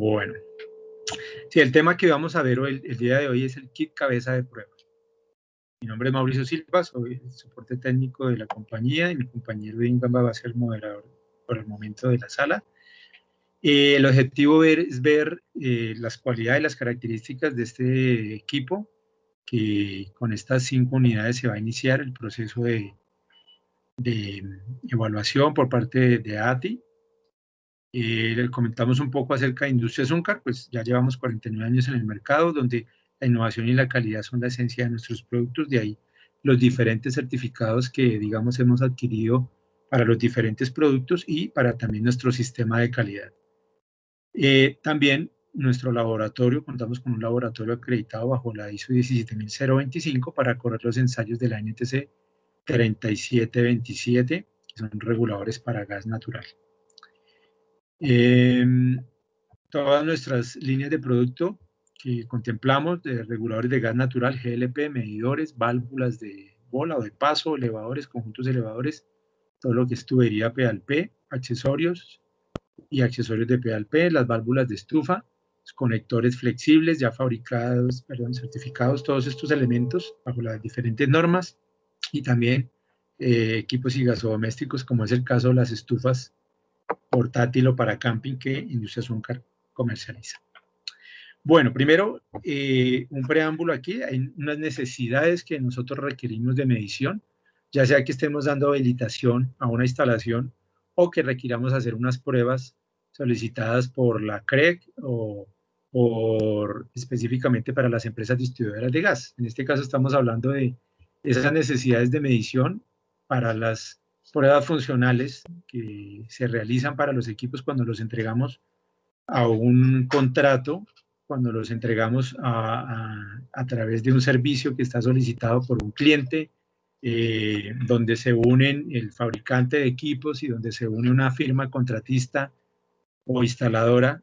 Bueno, sí, el tema que vamos a ver el día de hoy es el kit cabeza de prueba. Mi nombre es Mauricio Silva, soy el soporte técnico de la compañía y mi compañero Ingamba va a ser el moderador por el momento de la sala. El objetivo es ver las cualidades y las características de este equipo, que con estas 5 unidades se va a iniciar el proceso de evaluación por parte de ATI. Le comentamos un poco acerca de Industria Zúncar, pues ya llevamos 49 años en el mercado, donde la innovación y la calidad son la esencia de nuestros productos, de ahí los diferentes certificados que, digamos, hemos adquirido para los diferentes productos y para también nuestro sistema de calidad. También nuestro laboratorio, contamos con un laboratorio acreditado bajo la ISO 17025 para correr los ensayos de la NTC 3727, que son reguladores para gas natural. Todas nuestras líneas de producto que contemplamos, de reguladores de gas natural, GLP, medidores, válvulas de bola o de paso, elevadores, conjuntos elevadores, todo lo que es tubería P&P, accesorios y accesorios de P&P, las válvulas de estufa, los conectores flexibles ya fabricados, certificados, todos estos elementos bajo las diferentes normas, y también equipos y gasodomésticos, como es el caso de las estufas portátil o para camping que Industria Zúncar comercializa. Bueno, primero, un preámbulo aquí. Hay unas necesidades que nosotros requerimos de medición, ya sea que estemos dando habilitación a una instalación o que requiramos hacer unas pruebas solicitadas por la CREG o específicamente para las empresas distribuidoras de gas. En este caso estamos hablando de esas necesidades de medición para las pruebas funcionales que se realizan para los equipos cuando los entregamos a un contrato, cuando los entregamos a través de un servicio que está solicitado por un cliente, donde se unen el fabricante de equipos y donde se une una firma contratista o instaladora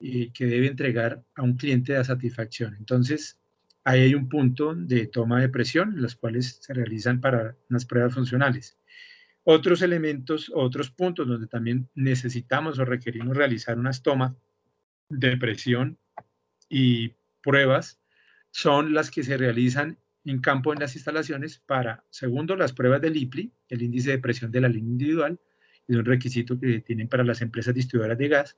que debe entregar a un cliente de satisfacción. Entonces, ahí hay un punto de toma de presión, los cuales se realizan para unas pruebas funcionales. Otros elementos, otros puntos donde también necesitamos o requerimos realizar unas tomas de presión y pruebas son las que se realizan en campo en las instalaciones para, segundo, las pruebas del IPLI, el índice de presión de la línea individual, es un requisito que tienen para las empresas distribuidoras de gas,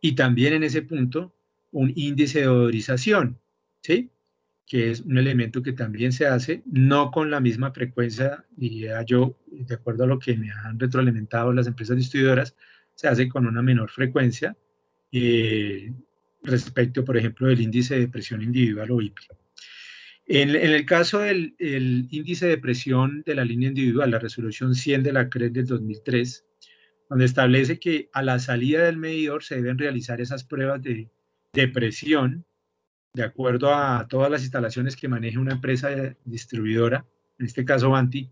y también en ese punto un índice de odorización, ¿sí? Que es un elemento que también se hace, no con la misma frecuencia, diría yo, de acuerdo a lo que me han retroalimentado las empresas distribuidoras, se hace con una menor frecuencia respecto, por ejemplo, del índice de presión individual o IPI. En el caso del índice de presión de la línea individual, la resolución 100 de la CREG del 2003, donde establece que a la salida del medidor se deben realizar esas pruebas de presión de acuerdo a todas las instalaciones que maneje una empresa distribuidora, en este caso Vanti.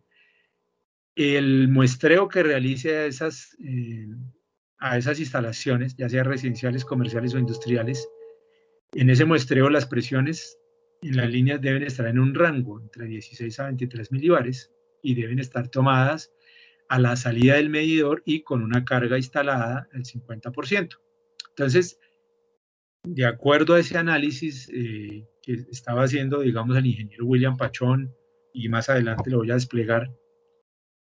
El muestreo que realice a esas instalaciones, ya sea residenciales, comerciales o industriales, en ese muestreo las presiones en las líneas deben estar en un rango entre 16 a 23 milibares y deben estar tomadas a la salida del medidor y con una carga instalada del 50%. Entonces, de acuerdo a ese análisis que estaba haciendo, digamos, el ingeniero William Pachón, y más adelante lo voy a desplegar,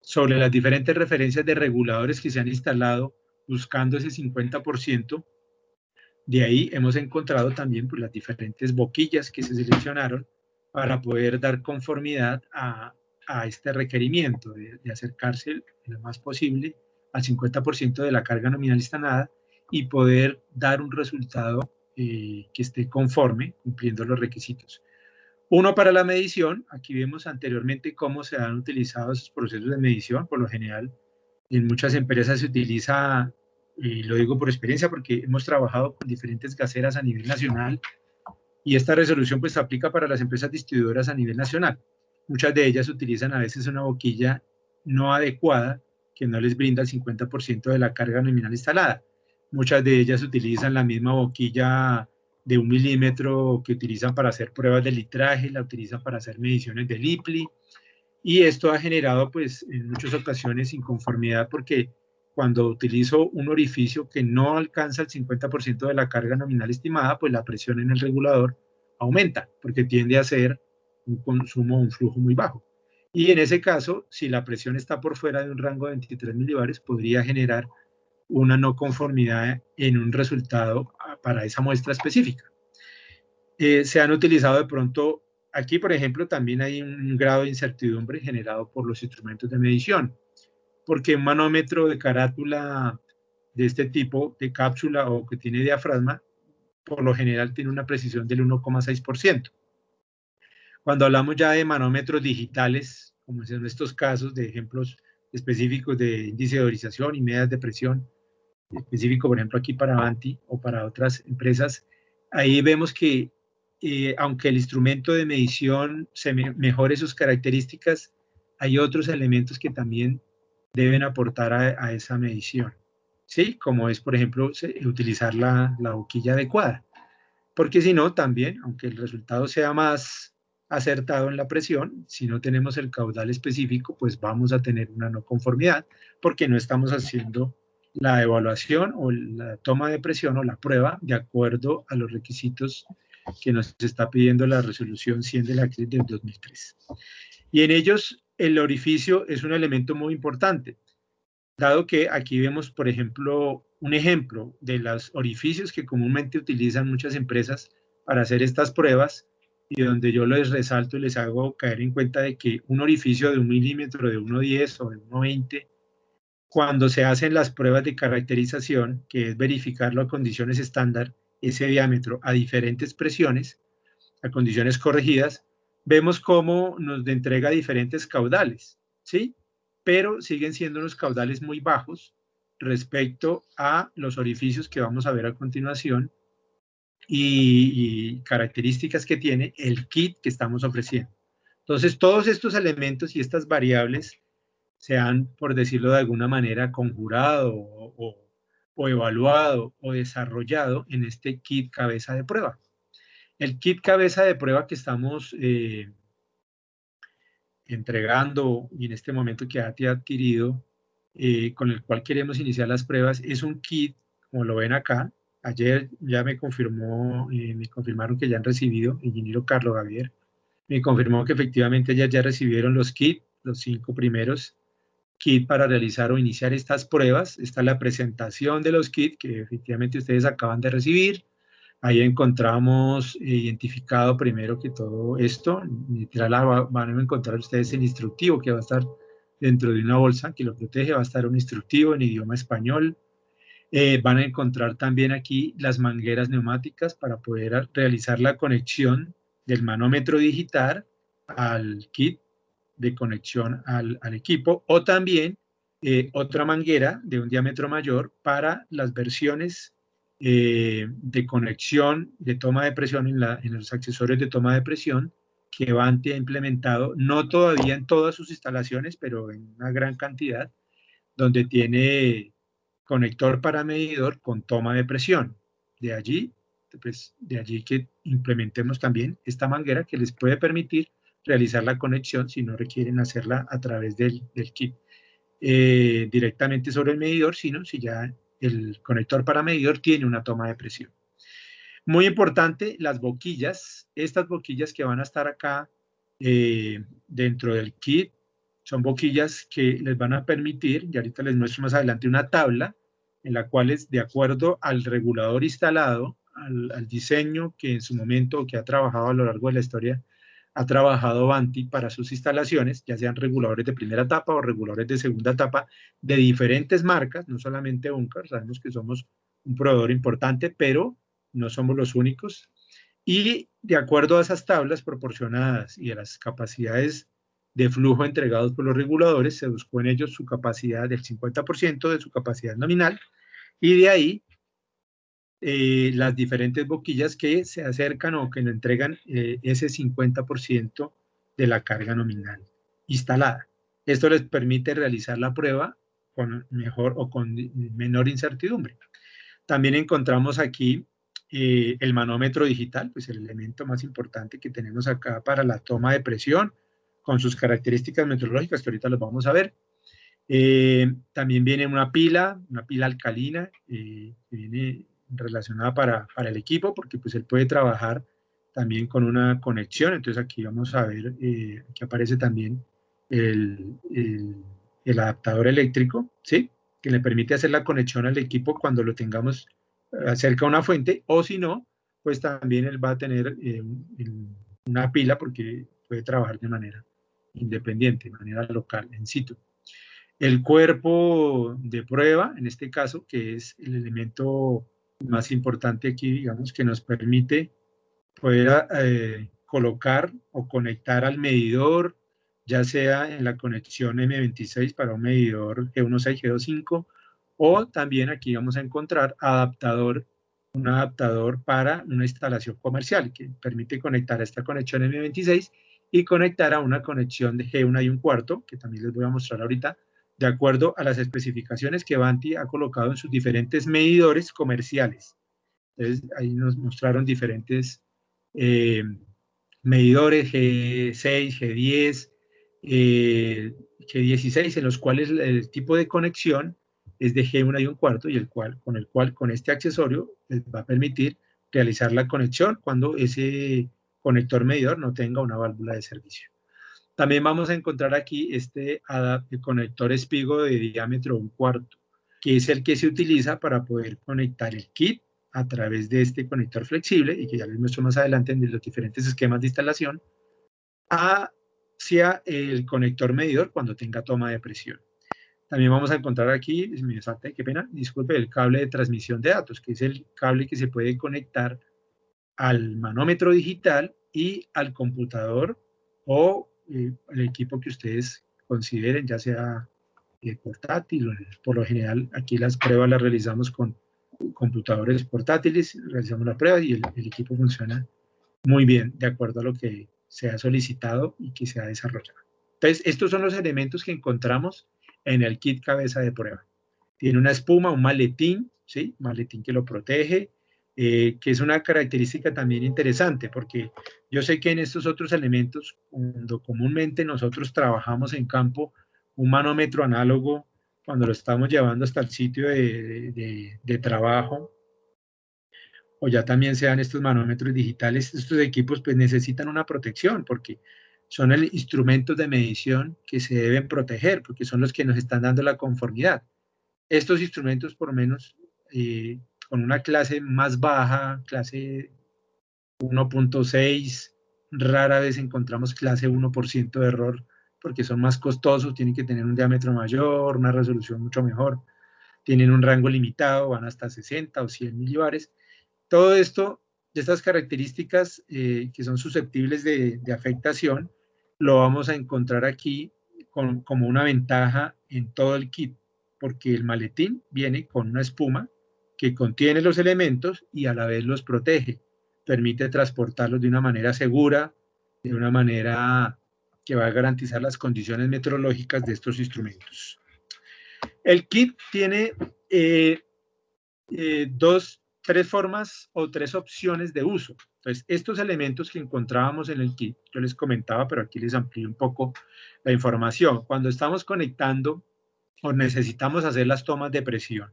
sobre las diferentes referencias de reguladores que se han instalado buscando ese 50%, de ahí hemos encontrado también pues, las diferentes boquillas que se seleccionaron para poder dar conformidad a este requerimiento de acercarse lo más posible al 50% de la carga nominal instalada y poder dar un resultado que esté conforme, cumpliendo los requisitos. Uno, para la medición. Aquí vemos anteriormente cómo se han utilizado esos procesos de medición. Por lo general, en muchas empresas se utiliza, y lo digo por experiencia porque hemos trabajado con diferentes gaseras a nivel nacional, y esta resolución pues se aplica para las empresas distribuidoras a nivel nacional. Muchas de ellas utilizan a veces una boquilla no adecuada que no les brinda el 50% de la carga nominal instalada. Muchas de ellas utilizan la misma boquilla de 1 milímetro que utilizan para hacer pruebas de litraje, la utilizan para hacer mediciones del IPLI, y esto ha generado pues en muchas ocasiones inconformidad porque cuando utilizo un orificio que no alcanza el 50% de la carga nominal estimada, pues la presión en el regulador aumenta, porque tiende a ser un consumo, un flujo muy bajo. Y en ese caso, si la presión está por fuera de un rango de 23 milibares, podría generar una no conformidad en un resultado para esa muestra específica. Se han utilizado de pronto, aquí por ejemplo, también hay un grado de incertidumbre generado por los instrumentos de medición, porque un manómetro de carátula de este tipo, de cápsula o que tiene diafragma, por lo general tiene una precisión del 1,6%. Cuando hablamos ya de manómetros digitales, como en estos casos de ejemplos específicos de índice de odorización y medidas de presión, específico, por ejemplo, aquí para Avanti o para otras empresas, ahí vemos que aunque el instrumento de medición mejore sus características, hay otros elementos que también deben aportar a esa medición, ¿sí? Como es, por ejemplo, utilizar la boquilla adecuada, porque si no, también, aunque el resultado sea más acertado en la presión, si no tenemos el caudal específico, pues vamos a tener una no conformidad, porque no estamos haciendo la evaluación o la toma de presión o la prueba de acuerdo a los requisitos que nos está pidiendo la resolución 100 de la CRIS del 2003. Y en ellos el orificio es un elemento muy importante, dado que aquí vemos, por ejemplo, un ejemplo de los orificios que comúnmente utilizan muchas empresas para hacer estas pruebas y donde yo les resalto y les hago caer en cuenta de que un orificio de 1 milímetro, de 1,10 o de 1,20, cuando se hacen las pruebas de caracterización, que es verificarlo a condiciones estándar, ese diámetro a diferentes presiones, a condiciones corregidas, vemos cómo nos entrega diferentes caudales, ¿sí? Pero siguen siendo unos caudales muy bajos respecto a los orificios que vamos a ver a continuación y características que tiene el kit que estamos ofreciendo. Entonces, todos estos elementos y estas variables se han, por decirlo de alguna manera, conjurado o evaluado o desarrollado en este kit cabeza de prueba. El kit cabeza de prueba que estamos entregando y en este momento que ha adquirido, con el cual queremos iniciar las pruebas, es un kit, como lo ven acá. Ayer ya me confirmaron que ya han recibido, ingeniero Carlos Javier, me confirmó que efectivamente ya recibieron los kits, los 5 primeros kits para realizar o iniciar estas pruebas. Esta es la presentación de los kits que efectivamente ustedes acaban de recibir. Ahí encontramos identificado primero que todo esto, literal van a encontrar ustedes el instructivo que va a estar dentro de una bolsa que lo protege, va a estar un instructivo en idioma español. Van a encontrar también aquí las mangueras neumáticas para poder realizar la conexión del manómetro digital al kit de conexión al equipo, o también otra manguera de un diámetro mayor para las versiones de conexión de toma de presión en los accesorios de toma de presión que Vanti ha implementado, no todavía en todas sus instalaciones, pero en una gran cantidad, donde tiene conector para medidor con toma de presión. De allí, pues, de allí que implementemos también esta manguera que les puede permitir realizar la conexión si no requieren hacerla a través del kit directamente sobre el medidor, sino si ya el conector para medidor tiene una toma de presión. Muy importante, las boquillas. Estas boquillas que van a estar acá dentro del kit son boquillas que les van a permitir, y ahorita les muestro más adelante una tabla en la cual es de acuerdo al regulador instalado, al diseño que en su momento, que ha trabajado a lo largo de la historia, ha trabajado Vanti para sus instalaciones, ya sean reguladores de primera etapa o reguladores de segunda etapa de diferentes marcas, no solamente Oncar, sabemos que somos un proveedor importante, pero no somos los únicos. Y de acuerdo a esas tablas proporcionadas y a las capacidades de flujo entregados por los reguladores, se buscó en ellos su capacidad del 50% de su capacidad nominal, y de ahí las diferentes boquillas que se acercan o que le entregan ese 50% de la carga nominal instalada. Esto les permite realizar la prueba con mejor o con menor incertidumbre. También encontramos aquí el manómetro digital, pues el elemento más importante que tenemos acá para la toma de presión, con sus características meteorológicas que ahorita los vamos a ver. También viene una pila alcalina, que viene relacionada para el equipo, porque pues él puede trabajar también con una conexión. Entonces aquí vamos a ver, aquí aparece también el, el- el adaptador eléctrico, ¿sí? Que le permite hacer la conexión al equipo cuando lo tengamos cerca a una fuente, o si no, pues también él va a tener una pila porque puede trabajar de manera independiente, de manera local, en situ. El cuerpo de prueba, en este caso, que es el elemento más importante aquí, digamos, que nos permite poder colocar o conectar al medidor, ya sea en la conexión M26 para un medidor G16, G25, o también aquí vamos a encontrar un adaptador para una instalación comercial que permite conectar a esta conexión M26 y conectar a una conexión de G1 y 1/4, que también les voy a mostrar ahorita, de acuerdo a las especificaciones que Vanti ha colocado en sus diferentes medidores comerciales. Entonces, ahí nos mostraron diferentes eh, medidores G6, G10, G16, en los cuales el tipo de conexión es de G1 y 1/4 y con este accesorio les va a permitir realizar la conexión cuando ese conector medidor no tenga una válvula de servicio. También vamos a encontrar aquí este conector espigo de diámetro 1/4, que es el que se utiliza para poder conectar el kit a través de este conector flexible, y que ya les muestro más adelante en los diferentes esquemas de instalación, hacia el conector medidor cuando tenga toma de presión. También vamos a encontrar aquí, me salta, qué pena, disculpe, el cable de transmisión de datos, que es el cable que se puede conectar al manómetro digital y al computador o el equipo que ustedes consideren, ya sea portátil. Por lo general, aquí las pruebas las realizamos con computadores portátiles, realizamos la prueba y el equipo funciona muy bien, de acuerdo a lo que se ha solicitado y que se ha desarrollado. Entonces, estos son los elementos que encontramos en el kit cabeza de prueba. Tiene una espuma, un maletín, ¿sí? Maletín que lo protege, que es una característica también interesante, porque yo sé que en estos otros elementos, cuando comúnmente nosotros trabajamos en campo, un manómetro análogo, cuando lo estamos llevando hasta el sitio de trabajo, o ya también sean estos manómetros digitales, estos equipos pues necesitan una protección, porque son instrumentos de medición que se deben proteger, porque son los que nos están dando la conformidad. Estos instrumentos, por lo menos, con una clase más baja, clase 1.6, rara vez encontramos clase 1% de error, porque son más costosos, tienen que tener un diámetro mayor, una resolución mucho mejor, tienen un rango limitado, van hasta 60 o 100 milibares. Todo esto, estas características que son susceptibles de afectación, lo vamos a encontrar aquí como una ventaja en todo el kit, porque el maletín viene con una espuma que contiene los elementos y a la vez los protege, permite transportarlos de una manera segura, de una manera que va a garantizar las condiciones meteorológicas de estos instrumentos. El kit tiene tres formas o tres opciones de uso. Entonces, estos elementos que encontrábamos en el kit, yo les comentaba, pero aquí les amplío un poco la información. Cuando estamos conectando o necesitamos hacer las tomas de presión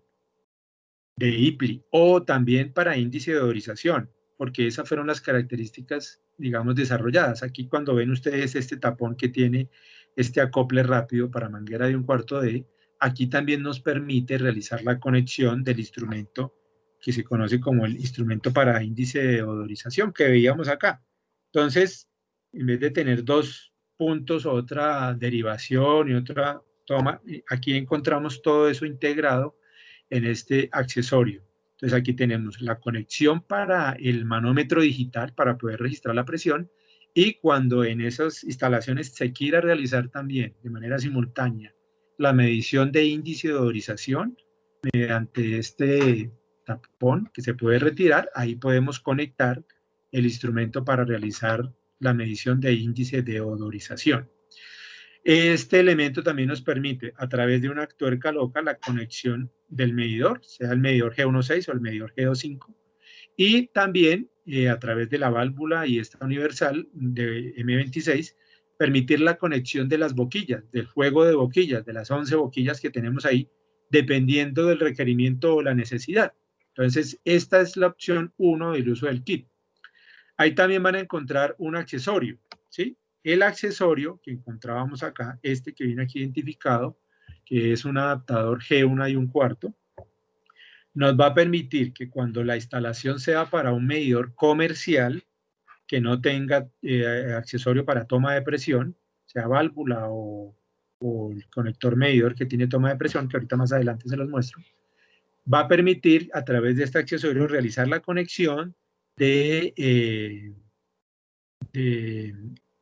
de IPLI o también para índice de odorización, porque esas fueron las características, digamos, desarrolladas. Aquí cuando ven ustedes este tapón que tiene este acople rápido para manguera de 1/4D, aquí también nos permite realizar la conexión del instrumento que se conoce como el instrumento para índice de odorización que veíamos acá. Entonces, en vez de tener dos puntos, otra derivación y otra toma, aquí encontramos todo eso integrado en este accesorio. Entonces aquí tenemos la conexión para el manómetro digital para poder registrar la presión, y cuando en esas instalaciones se quiera realizar también de manera simultánea la medición de índice de odorización mediante este tapón que se puede retirar, ahí podemos conectar el instrumento para realizar la medición de índice de odorización. Este elemento también nos permite, a través de una tuerca loca, la conexión del medidor, sea el medidor G16 o el medidor G25, y también a través de la válvula y esta universal de M26, permitir la conexión de las boquillas, del juego de boquillas, de las 11 boquillas que tenemos ahí, dependiendo del requerimiento o la necesidad. Entonces, esta es la opción 1 del uso del kit. Ahí también van a encontrar un accesorio, ¿sí? El accesorio que encontrábamos acá, este que viene aquí identificado, que es un adaptador G1 y un cuarto, nos va a permitir que cuando la instalación sea para un medidor comercial, que no tenga accesorio para toma de presión, sea válvula o el conector medidor que tiene toma de presión, que ahorita más adelante se los muestro, va a permitir a través de este accesorio realizar la conexión de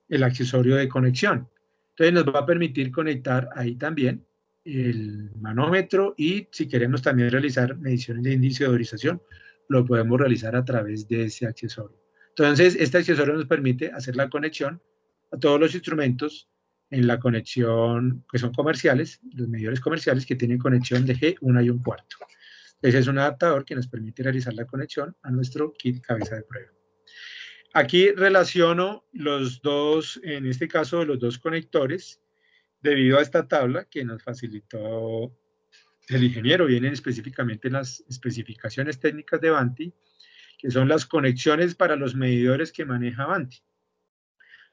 el accesorio de conexión. Entonces nos va a permitir conectar ahí también el manómetro y si queremos también realizar mediciones de índice de odorización, lo podemos realizar a través de ese accesorio. Entonces, este accesorio nos permite hacer la conexión a todos los instrumentos en la conexión que son comerciales, los medidores comerciales que tienen conexión de G1 y un cuarto. Ese es un adaptador que nos permite realizar la conexión a nuestro kit cabeza de prueba. Aquí relaciono los dos, en este caso, los dos conectores, debido a esta tabla que nos facilitó el ingeniero. Vienen específicamente en las especificaciones técnicas de Vanti, que son las conexiones para los medidores que maneja Vanti.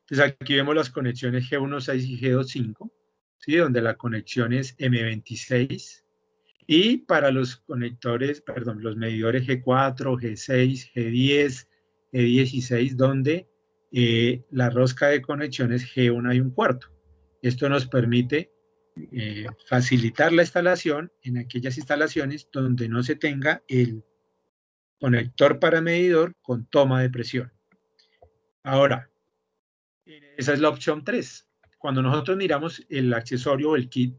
Entonces aquí vemos las conexiones G16 y G25, ¿sí? Donde la conexión es M26. Y para los conectores, perdón, los medidores G4, G6, G10, G16, donde la rosca de conexión es G1 y un cuarto. Esto nos permite facilitar la instalación en aquellas instalaciones donde no se tenga el conector para medidor con toma de presión. Ahora, esa es la opción 3. Cuando nosotros miramos el accesorio o el kit,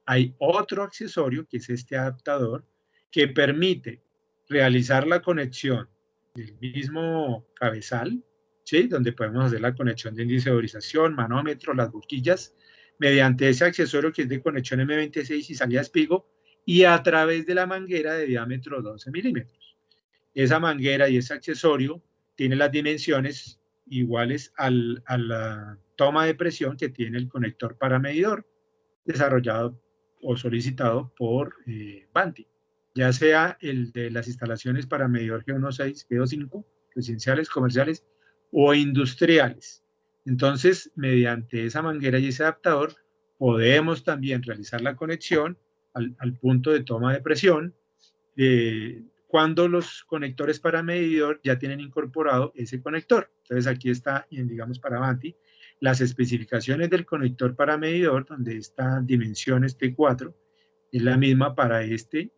hay otro accesorio, que es este adaptador, que permite realizar la conexión del mismo cabezal, ¿sí? Donde podemos hacer la conexión de índice de odorización, manómetro, las boquillas, mediante ese accesorio que es de conexión M26 y salida espigo, y a través de la manguera de diámetro 12 milímetros. Esa manguera y ese accesorio tiene las dimensiones iguales a la toma de presión que tiene el conector para medidor, desarrollado o solicitado por Vanti, ya sea el de las instalaciones para medidor G16, G25, residenciales, comerciales o industriales. Entonces, mediante esa manguera y ese adaptador, podemos también realizar la conexión al punto de toma de presión cuando los conectores para medidor ya tienen incorporado ese conector. Entonces, aquí está, digamos, para Vanti, las especificaciones del conector para medidor, donde esta dimensión T4 es la misma para este,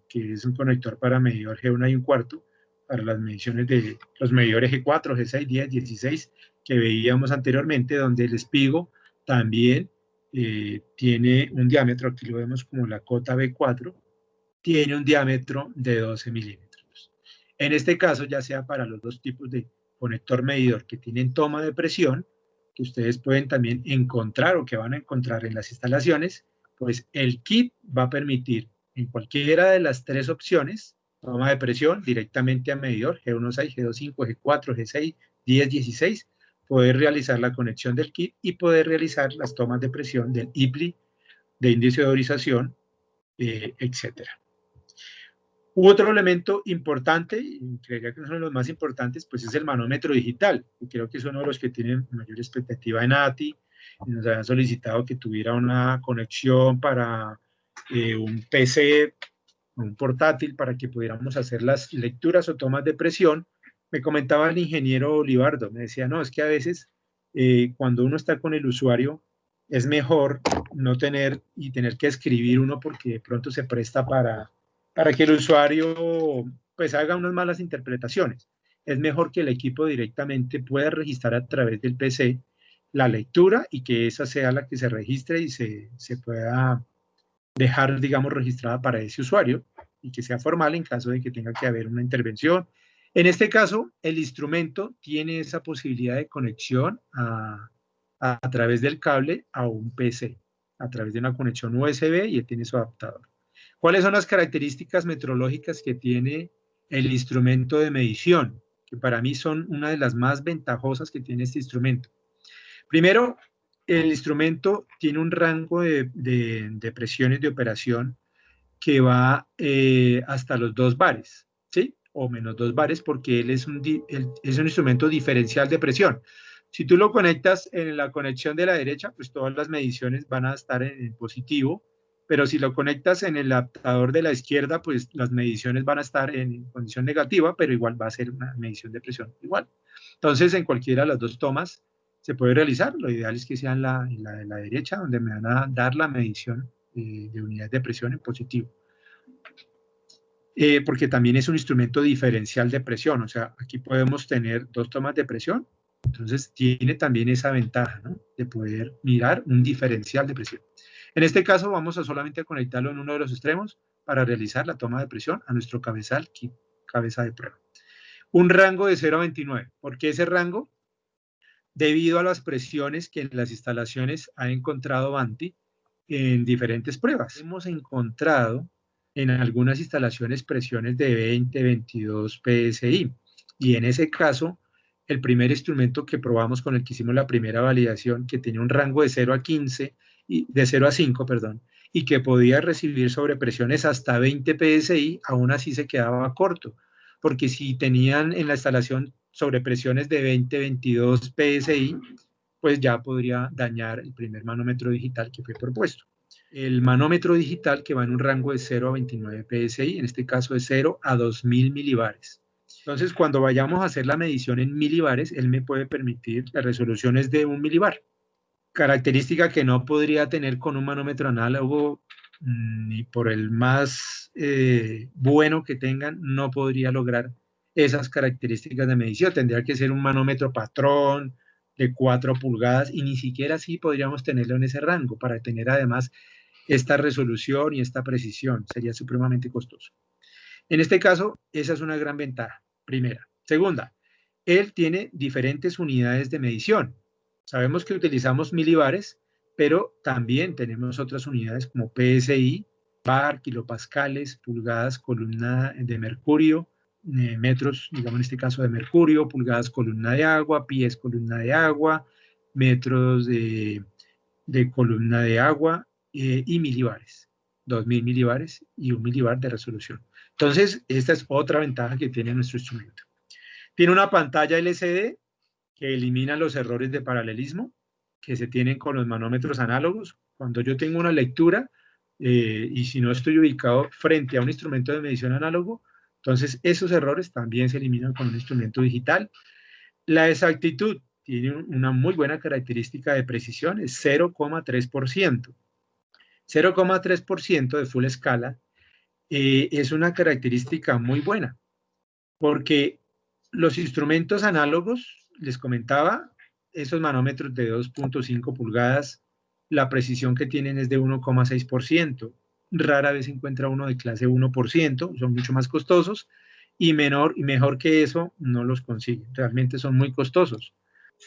que es un conector para medidor G1 y un cuarto, para las mediciones de los medidores G4, G6, 10, 16, que veíamos anteriormente, donde el espigo también tiene un diámetro, aquí lo vemos como la cota B4, tiene un diámetro de 12 milímetros. En este caso, ya sea para los dos tipos de conector medidor que tienen toma de presión, que ustedes pueden también encontrar o que van a encontrar en las instalaciones, pues el kit va a permitir en cualquiera de las tres opciones, toma de presión directamente a medidor, G16, G25, G4, G6, 10, 16, poder realizar la conexión del kit y poder realizar las tomas de presión del IPLI, de índice de odorización, etcétera. Otro elemento importante, y creería que uno de los más importantes, pues es el manómetro digital, y creo que es uno de los que tienen mayor expectativa en ATI, y nos habían solicitado que tuviera una conexión para un PC, un portátil, para que pudiéramos hacer las lecturas o tomas de presión. Me comentaba el ingeniero Olivardo, me decía, no, es que a veces cuando uno está con el usuario, es mejor no tener y tener que escribir uno porque de pronto se presta para que el usuario pues haga unas malas interpretaciones. Es mejor que el equipo directamente pueda registrar a través del PC la lectura y que esa sea la que se registre y se pueda dejar, digamos, registrada para ese usuario y que sea formal en caso de que tenga que haber una intervención. En este caso, el instrumento tiene esa posibilidad de conexión a través del cable a un PC, a través de una conexión USB y él tiene su adaptador. ¿Cuáles son las características metrológicas que tiene el instrumento de medición? Que para mí son una de las más ventajosas que tiene este instrumento. Primero, el instrumento tiene un rango de presiones de operación que va hasta los 2 bares, ¿sí? O menos 2 bares, porque él es es un instrumento diferencial de presión. Si tú lo conectas en la conexión de la derecha, pues todas las mediciones van a estar en positivo, pero si lo conectas en el adaptador de la izquierda, pues las mediciones van a estar en condición negativa, pero igual va a ser una medición de presión igual. Entonces, en cualquiera de las dos tomas se puede realizar. Lo ideal es que sea en la de la derecha, donde me van a dar la medición de unidades de presión en positivo. Porque también es un instrumento diferencial de presión, o sea, aquí podemos tener 2 tomas de presión, entonces tiene también esa ventaja, ¿no? De poder mirar un diferencial de presión. En este caso vamos a solamente conectarlo en uno de los extremos para realizar la toma de presión a nuestro cabezal, cabeza de prueba. Un rango de 0 a 29. ¿Por qué ese rango? Debido a las presiones que en las instalaciones ha encontrado Banti en diferentes pruebas. Hemos encontrado en algunas instalaciones presiones de 20, 22 PSI. Y en ese caso, el primer instrumento que probamos con el que hicimos la primera validación, que tenía un rango de 0 a 15, de 0 a 5, perdón, y que podía recibir sobrepresiones hasta 20 PSI, aún así se quedaba corto, porque si tenían en la instalación sobrepresiones de 20, 22 PSI, pues ya podría dañar el primer manómetro digital que fue propuesto. El manómetro digital que va en un rango de 0 a 29 PSI, en este caso de 0 a 2000 milibares. Entonces, cuando vayamos a hacer la medición en milibares, él me puede permitir las resoluciones de 1 milibar. Característica que no podría tener con un manómetro análogo, ni por el más bueno que tengan, no podría lograr esas características de medición. Tendría que ser un manómetro patrón de 4 pulgadas y ni siquiera así podríamos tenerlo en ese rango para tener además esta resolución y esta precisión. Sería supremamente costoso. En este caso, esa es una gran ventaja, primera. Segunda, él tiene diferentes unidades de medición. Sabemos que utilizamos milibares, pero también tenemos otras unidades como PSI, bar, kilopascales, pulgadas, columna de mercurio, metros, digamos en este caso de mercurio, pulgadas, columna de agua, pies, columna de agua, metros de columna de agua y milibares, 2000 milibares y 1 milibar de resolución. Entonces, esta es otra ventaja que tiene nuestro instrumento. Tiene una pantalla LCD que elimina los errores de paralelismo que se tienen con los manómetros análogos. Cuando yo tengo una lectura y si no estoy ubicado frente a un instrumento de medición análogo, entonces esos errores también se eliminan con un instrumento digital. La exactitud tiene una muy buena característica de precisión, es 0,3%. 0,3% de full escala es una característica muy buena, porque los instrumentos análogos, les comentaba, esos manómetros de 2.5 pulgadas, la precisión que tienen es de 1,6%. Rara vez se encuentra uno de clase 1%, son mucho más costosos, y mejor que eso no los consiguen. Realmente son muy costosos.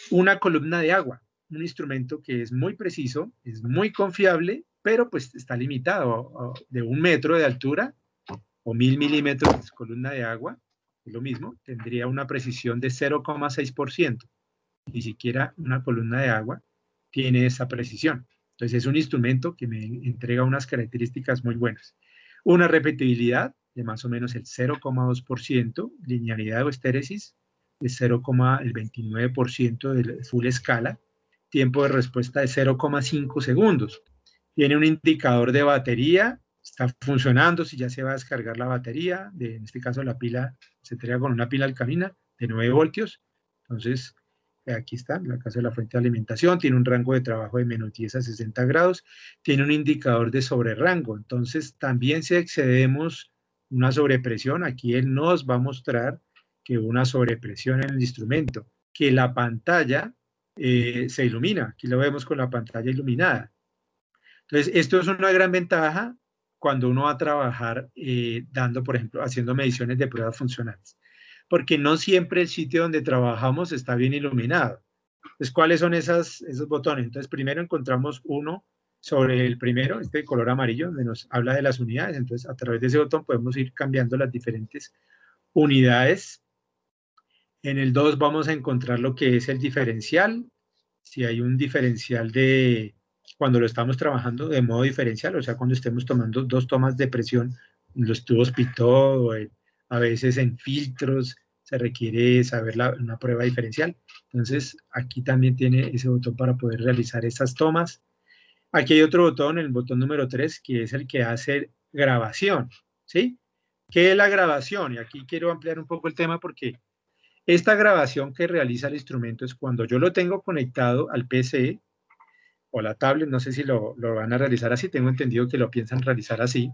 Una columna de agua, un instrumento que es muy preciso, es muy confiable, pero pues está limitado de 1 metro de altura o 1000 milímetros de columna de agua, es lo mismo, tendría una precisión de 0,6%. Ni siquiera una columna de agua tiene esa precisión. Entonces es un instrumento que me entrega unas características muy buenas. Una repetibilidad de más o menos el 0,2%, linealidad o estéresis de 0,29% de full escala, tiempo de respuesta de 0,5 segundos. Tiene un indicador de batería, está funcionando si ya se va a descargar la batería, en este caso la pila se entrega con una pila alcalina de 9 voltios, entonces aquí está, en la casa de la fuente de alimentación, tiene un rango de trabajo de menos 10 a 60 grados, tiene un indicador de sobrerango, entonces también si excedemos una sobrepresión, aquí él nos va a mostrar que una sobrepresión en el instrumento, que la pantalla se ilumina, aquí lo vemos con la pantalla iluminada. Entonces, esto es una gran ventaja cuando uno va a trabajar dando, por ejemplo, haciendo mediciones de pruebas funcionales, porque no siempre el sitio donde trabajamos está bien iluminado. Entonces, ¿cuáles son esos botones? Entonces, primero encontramos uno sobre el primero, este de color amarillo, donde nos habla de las unidades. Entonces, a través de ese botón podemos ir cambiando las diferentes unidades. En el 2 vamos a encontrar lo que es el diferencial. si hay un diferencial de cuando lo estamos trabajando de modo diferencial, o sea, cuando estemos tomando dos tomas de presión en los tubos Pitot, a veces en filtros, se requiere saber una prueba diferencial. Entonces, aquí también tiene ese botón para poder realizar esas tomas. Aquí hay otro botón, el botón número 3, que es el que hace grabación, ¿sí? ¿Qué es la grabación? Y aquí quiero ampliar un poco el tema porque esta grabación que realiza el instrumento es cuando yo lo tengo conectado al PC o la tablet, no sé si lo van a realizar así, tengo entendido que lo piensan realizar así,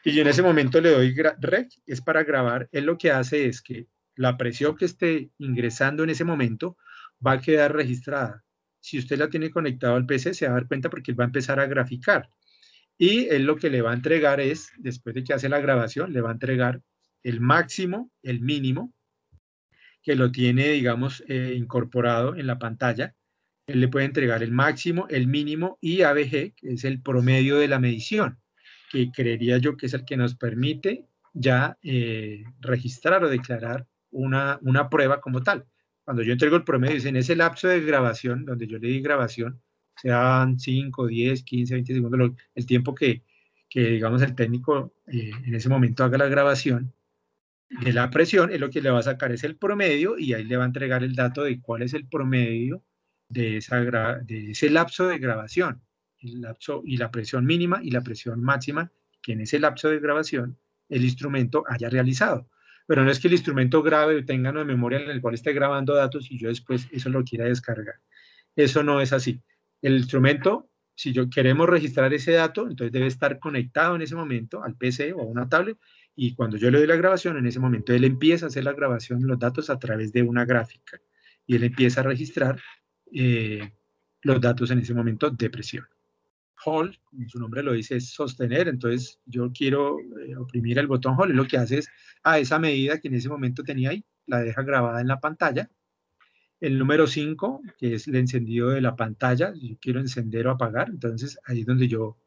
y yo en ese momento le doy rec, es para grabar. Él lo que hace es que la presión que esté ingresando en ese momento va a quedar registrada. Si usted la tiene conectado al PC, se va a dar cuenta porque él va a empezar a graficar. Y él lo que le va a entregar es, después de que hace la grabación, le va a entregar el máximo, el mínimo, que lo tiene, digamos, incorporado en la pantalla. Él le puede entregar el máximo, el mínimo y ABG, que es el promedio de la medición, que creería yo que es el que nos permite ya registrar o declarar una prueba como tal. Cuando yo entrego el promedio, es en ese lapso de grabación, donde yo le di grabación, sean 5, 10, 15, 20 segundos, el tiempo que digamos, el técnico en ese momento haga la grabación, de la presión, es lo que le va a sacar es el promedio y ahí le va a entregar el dato de cuál es el promedio de ese lapso de grabación, el lapso y la presión mínima y la presión máxima que en ese lapso de grabación el instrumento haya realizado. Pero no es que el instrumento grabe o tenga una memoria en la cual esté grabando datos y yo después eso lo quiera descargar. Eso no es así. El instrumento, si yo queremos registrar ese dato, entonces debe estar conectado en ese momento al PC o a una tablet y cuando yo le doy la grabación, en ese momento él empieza a hacer la grabación de los datos a través de una gráfica y él empieza a registrar los datos en ese momento de presión. Hold, como su nombre lo dice, es sostener, entonces yo quiero oprimir el botón Hold y lo que hace es a esa medida que en ese momento tenía ahí, la deja grabada en la pantalla. El número 5, que es el encendido de la pantalla, yo quiero encender o apagar, entonces ahí es donde yo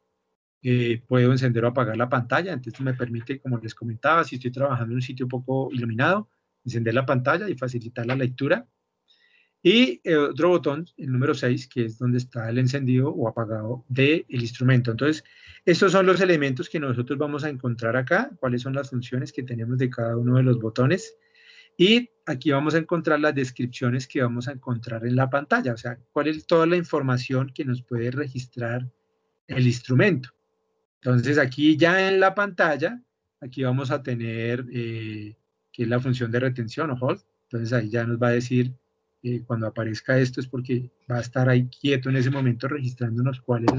puedo encender o apagar la pantalla, entonces me permite, como les comentaba, si estoy trabajando en un sitio poco iluminado, encender la pantalla y facilitar la lectura. Y otro botón, el número 6, que es donde está el encendido o apagado del instrumento. Entonces, estos son los elementos que nosotros vamos a encontrar acá, cuáles son las funciones que tenemos de cada uno de los botones. Y aquí vamos a encontrar las descripciones que vamos a encontrar en la pantalla, o sea, cuál es toda la información que nos puede registrar el instrumento. Entonces aquí ya en la pantalla, aquí vamos a tener que es la función de retención o hold. Entonces ahí ya nos va a decir cuando aparezca esto es porque va a estar ahí quieto en ese momento registrándonos cuál es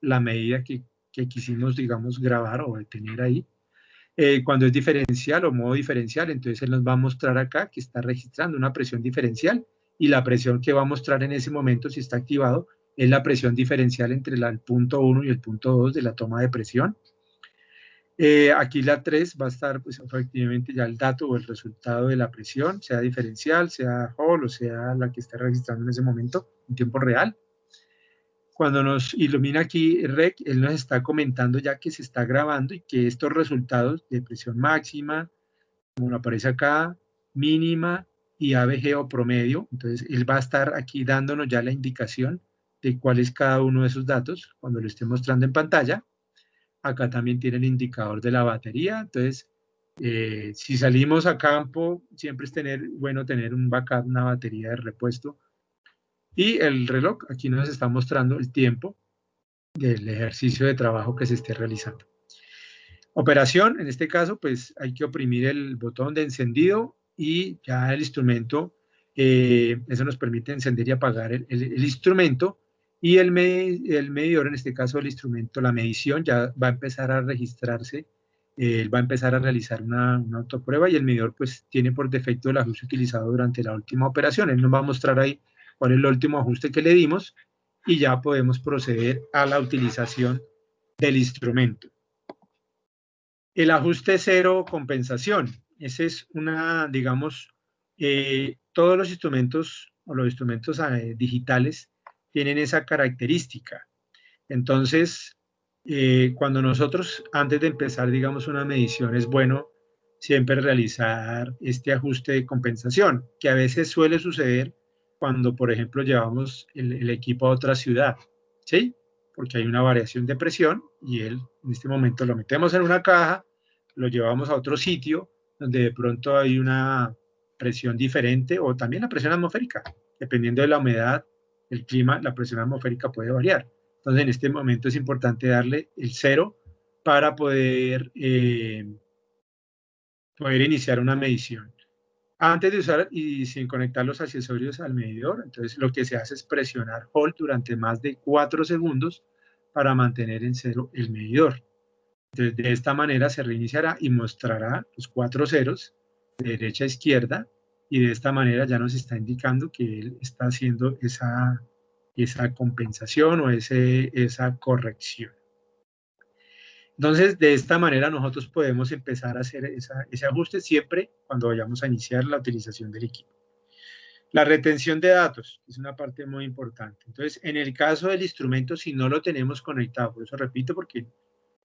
la medida que quisimos, digamos, grabar o detener ahí. Cuando es diferencial o modo diferencial, entonces él nos va a mostrar acá que está registrando una presión diferencial y la presión que va a mostrar en ese momento, si está activado, es la presión diferencial entre el punto 1 y el punto 2 de la toma de presión. Aquí la 3 va a estar pues, efectivamente ya el dato o el resultado de la presión, sea diferencial, sea Hall o sea la que está registrando en ese momento en tiempo real. Cuando nos ilumina aquí REC, él nos está comentando ya que se está grabando y que estos resultados de presión máxima, como aparece acá, mínima y ABG o promedio, entonces él va a estar aquí dándonos ya la indicación de cuál es cada uno de esos datos cuando lo esté mostrando en pantalla. Acá también tiene el indicador de la batería, entonces si salimos a campo, siempre es bueno tener un backup, una batería de repuesto. Y el reloj, aquí nos está mostrando el tiempo del ejercicio de trabajo que se esté realizando. Operación, en este caso, pues hay que oprimir el botón de encendido y ya el instrumento, eso nos permite encender y apagar el instrumento y el medidor, en este caso el instrumento, la medición ya va a empezar a registrarse, va a empezar a realizar una autoprueba y el medidor pues tiene por defecto el ajuste utilizado durante la última operación. Él nos va a mostrar ahí cuál es el último ajuste que le dimos y ya podemos proceder a la utilización del instrumento. El ajuste cero compensación. Ese es digamos, todos los instrumentos o los instrumentos digitales tienen esa característica. Entonces, cuando nosotros, antes de empezar, digamos, una medición, es bueno siempre realizar este ajuste de compensación, que a veces suele suceder cuando, por ejemplo, llevamos el equipo a otra ciudad, ¿sí? Porque hay una variación de presión y en este momento lo metemos en una caja, lo llevamos a otro sitio donde de pronto hay una presión diferente o también la presión atmosférica, dependiendo de la humedad, el clima, la presión atmosférica puede variar. Entonces, en este momento es importante darle el cero para poder iniciar una medición. Antes de usar y sin conectar los accesorios al medidor, entonces lo que se hace es presionar Hold durante más de 4 segundos para mantener en cero el medidor. Entonces, de esta manera se reiniciará y mostrará los 4 ceros de derecha a izquierda y de esta manera ya nos está indicando que él está haciendo esa compensación o esa corrección. Entonces, de esta manera nosotros podemos empezar a hacer ese ajuste siempre cuando vayamos a iniciar la utilización del equipo. La retención de datos es una parte muy importante. Entonces, en el caso del instrumento, si no lo tenemos conectado, por eso repito, porque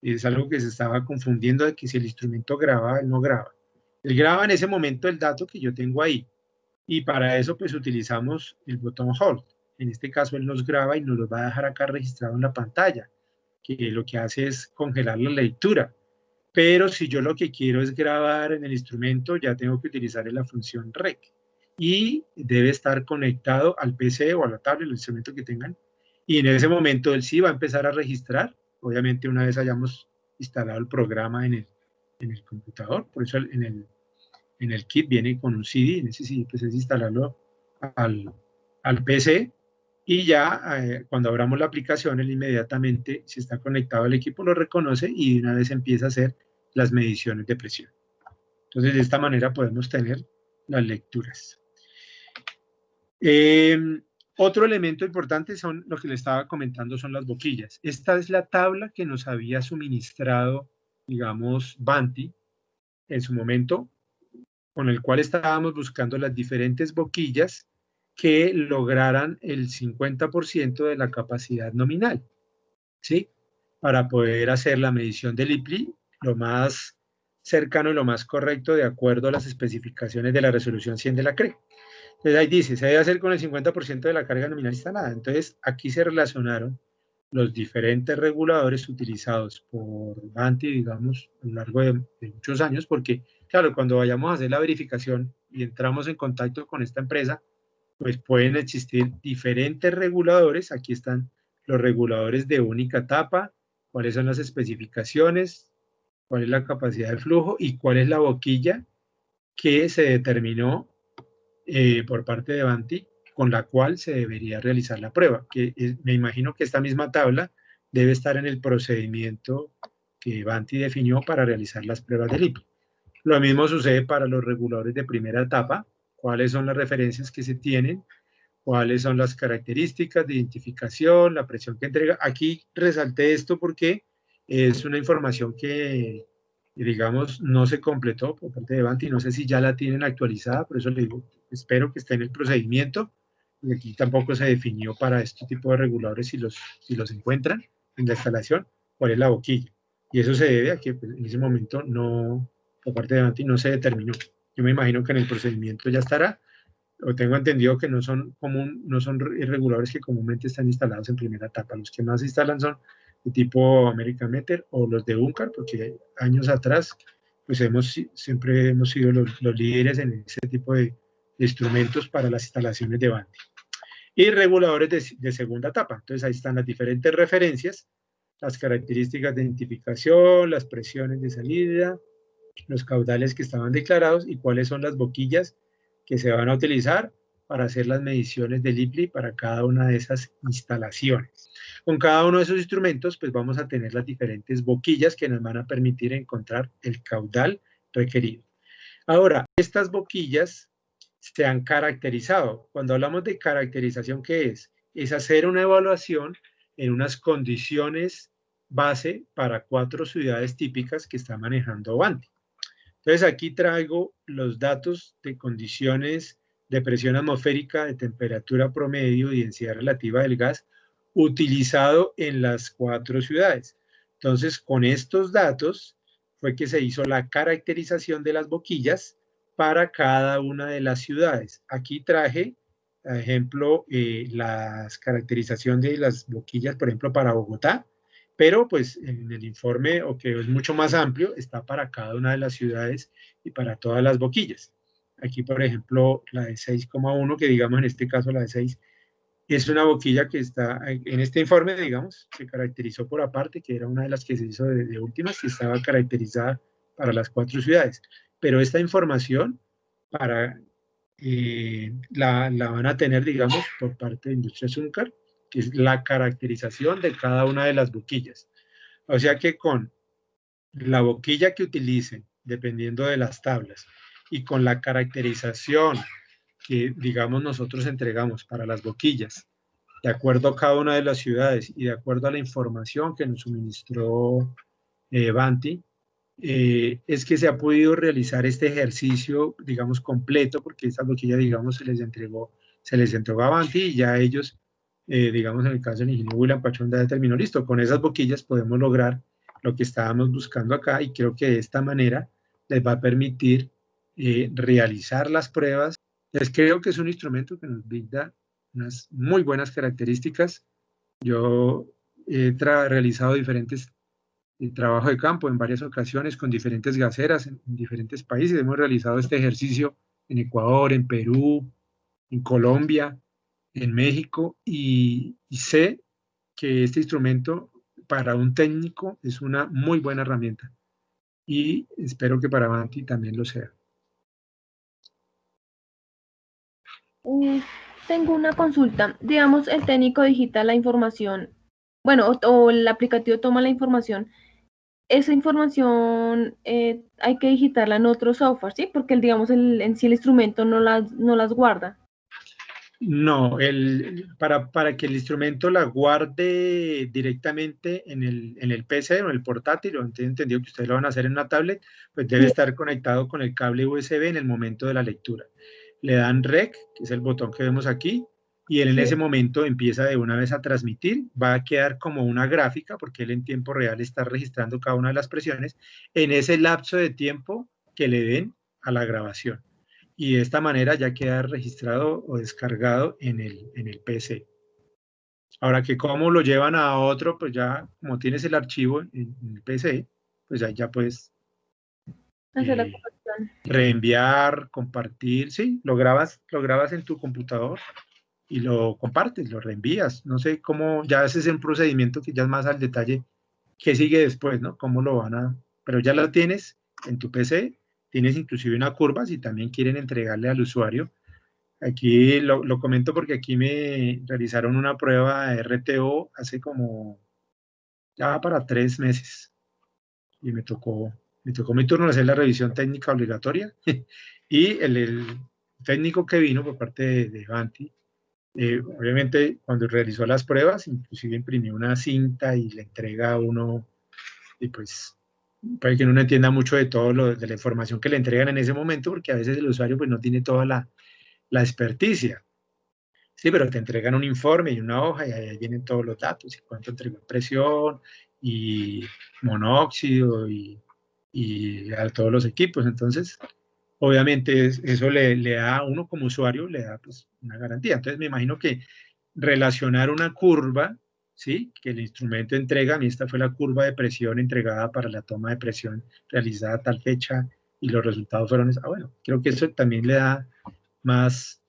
es algo que se estaba confundiendo de que si el instrumento graba, él no graba. Él graba en ese momento el dato que yo tengo ahí. Y para eso, pues utilizamos el botón Hold. En este caso, él nos graba y nos lo va a dejar acá registrado en la pantalla, que lo que hace es congelar la lectura. Pero si yo lo que quiero es grabar en el instrumento, ya tengo que utilizar la función REC. Y debe estar conectado al PC o a la tablet, el instrumento que tengan. Y en ese momento él sí va a empezar a registrar, obviamente una vez hayamos instalado el programa en el computador. Por eso en el kit viene con un CD, en ese CD pues es instalarlo al PC y ya cuando abramos la aplicación, él inmediatamente, si está conectado al equipo, lo reconoce y de una vez empieza a hacer las mediciones de presión. Entonces, de esta manera podemos tener las lecturas. Otro elemento importante son lo que le estaba comentando, son las boquillas. Esta es la tabla que nos había suministrado, digamos, Vanti en su momento, con el cual estábamos buscando las diferentes boquillas que lograran el 50% de la capacidad nominal, ¿sí? Para poder hacer la medición del IPLI lo más cercano y lo más correcto de acuerdo a las especificaciones de la resolución 100 de la CRE. Entonces ahí dice, se debe hacer con el 50% de la carga nominal instalada. Entonces aquí se relacionaron los diferentes reguladores utilizados por Vanti, digamos, a lo largo de muchos años, porque, claro, cuando vayamos a hacer la verificación y entramos en contacto con esta empresa, pues pueden existir diferentes reguladores. Aquí están los reguladores de única etapa, cuáles son las especificaciones, cuál es la capacidad de flujo y cuál es la boquilla que se determinó por parte de Vanti con la cual se debería realizar la prueba, que me imagino que esta misma tabla debe estar en el procedimiento que Vanti definió para realizar las pruebas del IPI. Lo mismo sucede para los reguladores de primera etapa, cuáles son las referencias que se tienen, cuáles son las características de identificación, la presión que entrega. Aquí resalté esto porque es una información que, digamos, no se completó por parte de Vanti. No sé si ya la tienen actualizada, por eso le digo, espero que esté en el procedimiento. Y aquí tampoco se definió para este tipo de reguladores si los encuentran en la instalación, cuál es la boquilla. Y eso se debe a que pues, en ese momento no, por parte de Vanti no se determinó. Yo me imagino que en el procedimiento ya estará, o tengo entendido que no son reguladores que comúnmente están instalados en primera etapa. Los que más se instalan son de tipo American Meter o los de UNCAR, porque años atrás pues siempre hemos sido los líderes en ese tipo de instrumentos para las instalaciones de Vanti. Y reguladores de segunda etapa. Entonces ahí están las diferentes referencias, las características de identificación, las presiones de salida, los caudales que estaban declarados y cuáles son las boquillas que se van a utilizar para hacer las mediciones del IPLI para cada una de esas instalaciones. Con cada uno de esos instrumentos, pues vamos a tener las diferentes boquillas que nos van a permitir encontrar el caudal requerido. Ahora, estas boquillas se han caracterizado. Cuando hablamos de caracterización, ¿qué es? Es hacer una evaluación en unas condiciones base para 4 ciudades típicas que está manejando Vanti. Entonces aquí traigo los datos de condiciones de presión atmosférica, de temperatura promedio y densidad relativa del gas utilizado en las 4 ciudades. Entonces con estos datos fue que se hizo la caracterización de las boquillas para cada una de las ciudades. Aquí traje por ejemplo, las caracterización de las boquillas, por ejemplo, para Bogotá, pero pues en el informe, o que es mucho más amplio, está para cada una de las ciudades y para todas las boquillas. Aquí, por ejemplo, la de 6,1, que digamos en este caso la de 6, es una boquilla que está en este informe, digamos, se caracterizó por aparte, que era una de las que se hizo de últimas, que estaba caracterizada para las 4 ciudades. Pero esta información para la van a tener, digamos, por parte de Industria Zúñcar, que es la caracterización de cada una de las boquillas. O sea que con la boquilla que utilicen, dependiendo de las tablas, y con la caracterización que, digamos, nosotros entregamos para las boquillas, de acuerdo a cada una de las ciudades y de acuerdo a la información que nos suministró Banti, es que se ha podido realizar este ejercicio, digamos, completo, porque esta boquilla, digamos, se les entregó a Banti y ya ellos, digamos, en el caso del ingeniero William Pachón, ya determinó, listo, con esas boquillas podemos lograr lo que estábamos buscando acá y creo que de esta manera les va a permitir realizar las pruebas. Les creo que es un instrumento que nos brinda unas muy buenas características. Yo he realizado diferentes trabajo de campo en varias ocasiones con diferentes gaseras en diferentes países. Hemos realizado este ejercicio en Ecuador, en Perú, en Colombia, en México y sé que este instrumento para un técnico es una muy buena herramienta y espero que para Avanti también lo sea. Tengo una consulta. Digamos, el técnico digita la información, bueno, o el aplicativo toma la información. Esa información hay que digitarla en otro software, ¿sí? Porque, digamos, en sí el instrumento no las guarda. No, para que el instrumento la guarde directamente en el PC o en el portátil, o entendido que ustedes lo van a hacer en una tablet, pues debe Sí, estar conectado con el cable USB en el momento de la lectura. Le dan REC, que es el botón que vemos aquí, y él en sí. ese momento empieza de una vez a transmitir, va a quedar como una gráfica, porque él en tiempo real está registrando cada una de las presiones en ese lapso de tiempo que le den a la grabación y de esta manera ya queda registrado o descargado en el PC. Ahora que cómo lo llevan a otro, pues ya como tienes el archivo en el PC, pues ahí ya puedes Hacer la eh, conversión. reenviar, compartir, sí, lo grabas en tu computador y lo compartes, lo reenvías. No sé cómo, ya ese es un procedimiento que ya es más al detalle qué sigue después, ¿no? Cómo lo van a, pero ya lo tienes en tu PC, tienes inclusive una curva si también quieren entregarle al usuario. Aquí lo comento porque aquí me realizaron una prueba de RTO hace como ya para 3 meses y me tocó mi turno de hacer la revisión técnica obligatoria y el técnico que vino por parte de Vanti, obviamente cuando realizó las pruebas, inclusive imprimió una cinta y le entrega a uno y pues puede que uno no entienda mucho de todo de la información que le entregan en ese momento porque a veces el usuario pues no tiene toda la experticia. Sí, pero te entregan un informe y una hoja y ahí vienen todos los datos y cuánto entregó en presión y monóxido y a todos los equipos. Entonces, obviamente eso le da a uno como usuario, le da pues una garantía. Entonces, me imagino que relacionar una curva, ¿sí? Que el instrumento entrega, a mí esta fue la curva de presión entregada para la toma de presión realizada a tal fecha y los resultados fueron, bueno, creo que eso también le da más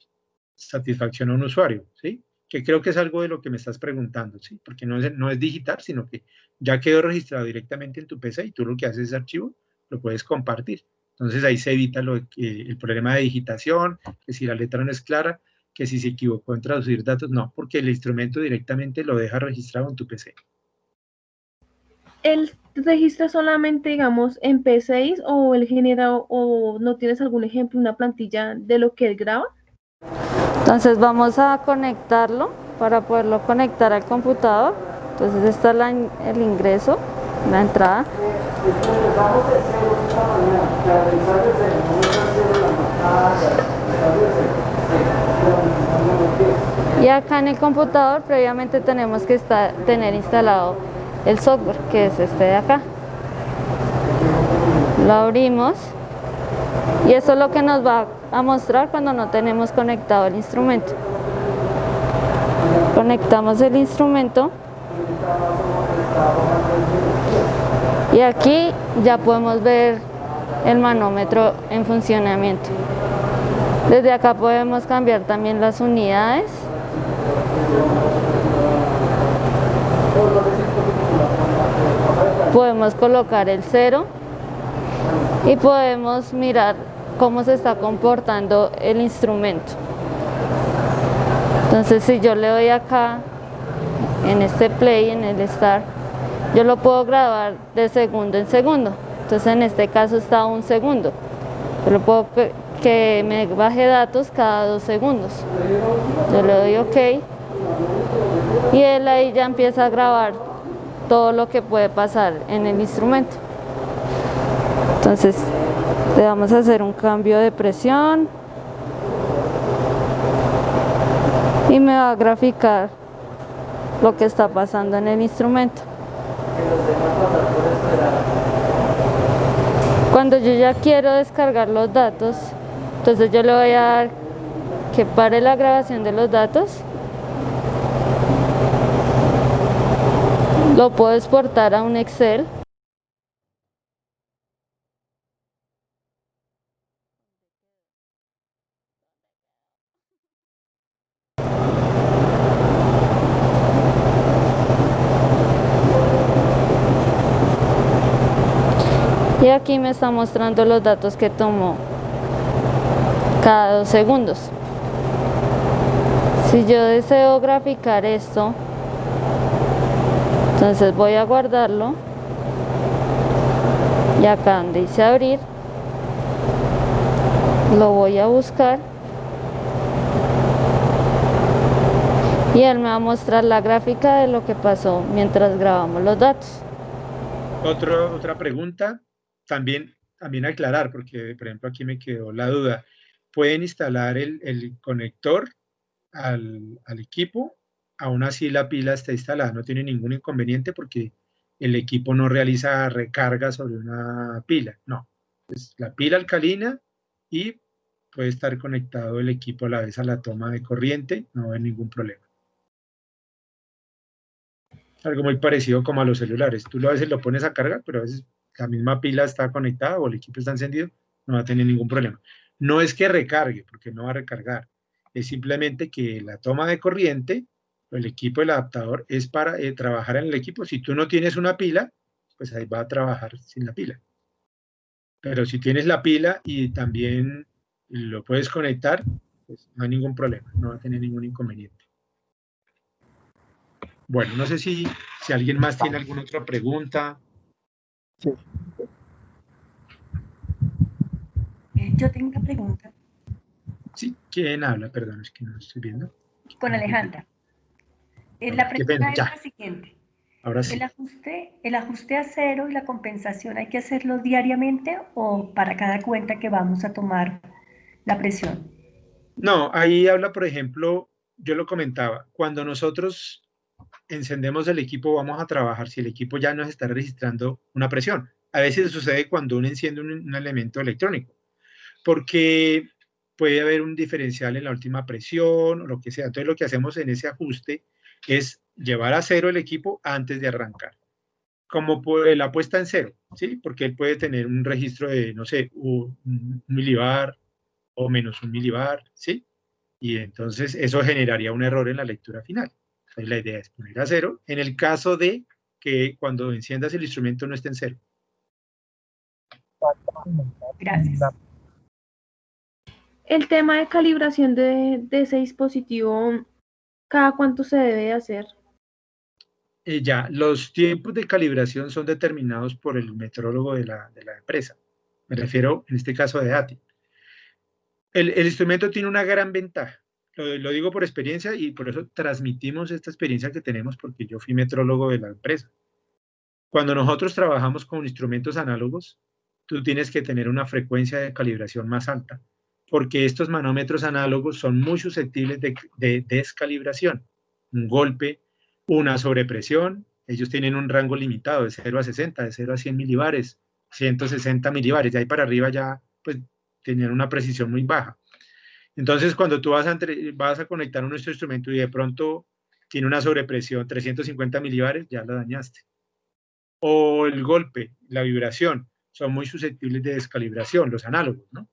satisfacción a un usuario, ¿sí? Que creo que es algo de lo que me estás preguntando, ¿sí? Porque no es digital, sino que ya quedó registrado directamente en tu PC y tú lo que haces es archivo, lo puedes compartir. Entonces ahí se evita el problema de digitación, que si la letra no es clara, que si se equivocó en traducir datos, no, porque el instrumento directamente lo deja registrado en tu PC. ¿Él registra solamente, digamos, en P6 o él genera o no tienes algún ejemplo, una plantilla de lo que él graba? Entonces vamos a conectarlo para poderlo conectar al computador. Entonces está el ingreso, la entrada. Y acá en el computador previamente tenemos que tener instalado el software, que es este de acá. Lo abrimos y eso es lo que nos va a mostrar cuando no tenemos conectado el instrumento. Conectamos el instrumento y aquí ya podemos ver el manómetro en funcionamiento. Desde acá podemos cambiar también las unidades. Podemos colocar el 0 y podemos mirar cómo se está comportando el instrumento. Entonces, si yo le doy acá en este play, en el start, yo lo puedo grabar de segundo en segundo. Entonces, en este caso está 1 segundo. Yo lo puedo que me baje datos cada 2 segundos. Yo le doy OK y él ahí ya empieza a grabar todo lo que puede pasar en el instrumento. Entonces, le vamos a hacer un cambio de presión y me va a graficar lo que está pasando en el instrumento. Cuando yo ya quiero descargar los datos, entonces yo le voy a dar que pare la grabación de los datos. Lo puedo exportar a un Excel. Y aquí me está mostrando los datos que tomó cada 2 segundos. Si yo deseo graficar esto, entonces voy a guardarlo y acá donde dice abrir, lo voy a buscar y él me va a mostrar la gráfica de lo que pasó mientras grabamos los datos. Otra pregunta. También aclarar, porque por ejemplo aquí me quedó la duda. ¿Pueden instalar el conector al equipo? Aún así la pila está instalada, no tiene ningún inconveniente porque el equipo no realiza recarga sobre una pila, no. Es la pila alcalina y puede estar conectado el equipo a la vez a la toma de corriente, no hay ningún problema. Algo muy parecido como a los celulares. Tú a veces lo pones a cargar, pero a veces la misma pila está conectada o el equipo está encendido, no va a tener ningún problema. No es que recargue, porque no va a recargar. Es simplemente que la toma de corriente, el equipo, el adaptador, es para trabajar en el equipo. Si tú no tienes una pila, pues ahí va a trabajar sin la pila. Pero si tienes la pila y también lo puedes conectar, pues no hay ningún problema, no va a tener ningún inconveniente. Bueno, no sé si alguien más tiene alguna otra pregunta. Sí. Yo tengo una pregunta. Sí, ¿quién habla? Perdón, es que no estoy viendo. Con Alejandra. La pregunta es la siguiente. Ahora sí. ¿El ajuste a cero y la compensación hay que hacerlo diariamente o para cada cuenta que vamos a tomar la presión? No, ahí habla, por ejemplo, yo lo comentaba, cuando nosotros encendemos el equipo, vamos a trabajar si el equipo ya nos está registrando una presión. A veces sucede cuando uno enciende un elemento electrónico, porque puede haber un diferencial en la última presión o lo que sea. Entonces lo que hacemos en ese ajuste es llevar a cero el equipo antes de arrancar. Como la puesta en cero, ¿sí? Porque él puede tener un registro de, no sé, un milibar o menos un milibar, ¿sí? Y entonces eso generaría un error en la lectura final. Entonces la idea es poner a cero en el caso de que cuando enciendas el instrumento no esté en cero. Gracias. El tema de calibración de ese dispositivo, ¿cada cuánto se debe hacer? Ya, los tiempos de calibración son determinados por el metrólogo de la empresa. Me refiero, en este caso, de ATI. El instrumento tiene una gran ventaja. Lo digo por experiencia y por eso transmitimos esta experiencia que tenemos porque yo fui metrólogo de la empresa. Cuando nosotros trabajamos con instrumentos análogos, tú tienes que tener una frecuencia de calibración más alta porque estos manómetros análogos son muy susceptibles de descalibración. Un golpe, una sobrepresión, ellos tienen un rango limitado de 0 a 60, de 0 a 100 milibares, 160 milibares, de ahí para arriba ya pues tenían una precisión muy baja. Entonces, cuando tú vas a conectar nuestro instrumento y de pronto tiene una sobrepresión, 350 milibares, ya la dañaste. O el golpe, la vibración, son muy susceptibles de descalibración, los análogos, ¿no?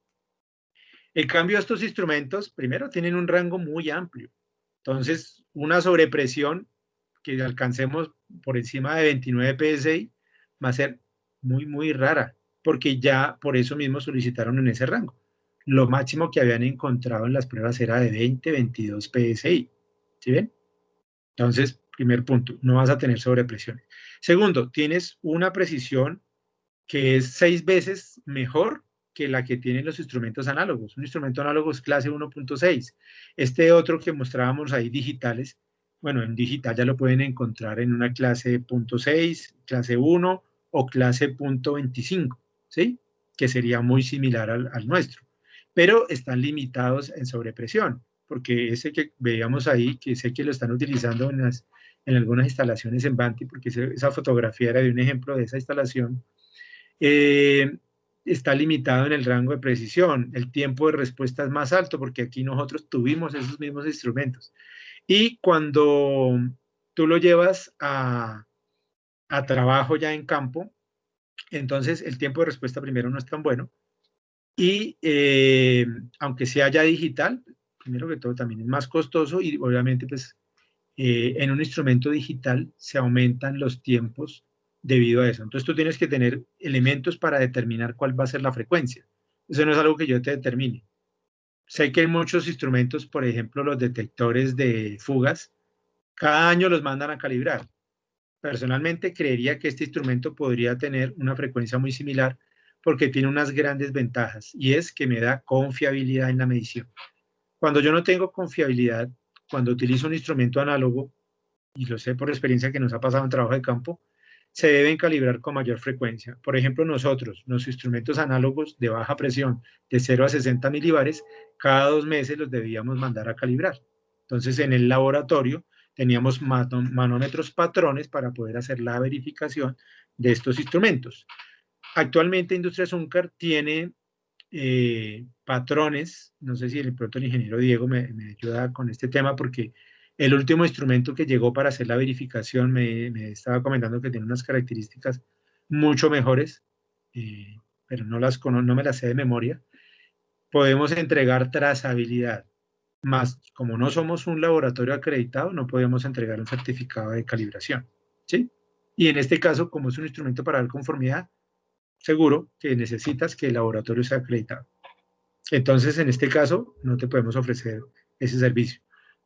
En cambio, estos instrumentos, primero, tienen un rango muy amplio. Entonces, una sobrepresión que alcancemos por encima de 29 PSI va a ser muy, muy rara, porque ya por eso mismo solicitaron en ese rango. Lo máximo que habían encontrado en las pruebas era de 20, 22 PSI. ¿Sí ven? Entonces, primer punto, no vas a tener sobrepresiones. Segundo, tienes una precisión que es 6 veces mejor que la que tienen los instrumentos análogos. Un instrumento análogo es clase 1.6. Este otro que mostrábamos ahí, digitales, bueno, en digital ya lo pueden encontrar en una clase .6, clase 1 o clase .25, ¿sí? Que sería muy similar al nuestro. Pero están limitados en sobrepresión, porque ese que veíamos ahí, que sé que lo están utilizando en algunas instalaciones en Banti, porque esa fotografía era de un ejemplo de esa instalación, está limitado en el rango de precisión. El tiempo de respuesta es más alto porque aquí nosotros tuvimos esos mismos instrumentos. Y cuando tú lo llevas a trabajo ya en campo, entonces el tiempo de respuesta primero no es tan bueno. Y aunque sea ya digital, primero que todo también es más costoso y obviamente pues en un instrumento digital se aumentan los tiempos debido a eso. Entonces tú tienes que tener elementos para determinar cuál va a ser la frecuencia. Eso no es algo que yo te determine. Sé que hay muchos instrumentos, por ejemplo, los detectores de fugas, cada año los mandan a calibrar. Personalmente creería que este instrumento podría tener una frecuencia muy similar porque tiene unas grandes ventajas y es que me da confiabilidad en la medición. Cuando yo no tengo confiabilidad, cuando utilizo un instrumento análogo, y lo sé por experiencia que nos ha pasado en trabajo de campo, se deben calibrar con mayor frecuencia. Por ejemplo, nosotros, los instrumentos análogos de baja presión de 0 a 60 milibares, cada 2 meses los debíamos mandar a calibrar. Entonces, en el laboratorio teníamos manómetros patrones para poder hacer la verificación de estos instrumentos. Actualmente, Industria Zúñcar tiene patrones, no sé si de pronto el ingeniero Diego me ayuda con este tema, porque el último instrumento que llegó para hacer la verificación me estaba comentando que tiene unas características mucho mejores, pero no me las sé de memoria. Podemos entregar trazabilidad, más como no somos un laboratorio acreditado, no podemos entregar un certificado de calibración, ¿sí? Y en este caso, como es un instrumento para dar conformidad, seguro que necesitas que el laboratorio sea acreditado. Entonces, en este caso, no te podemos ofrecer ese servicio,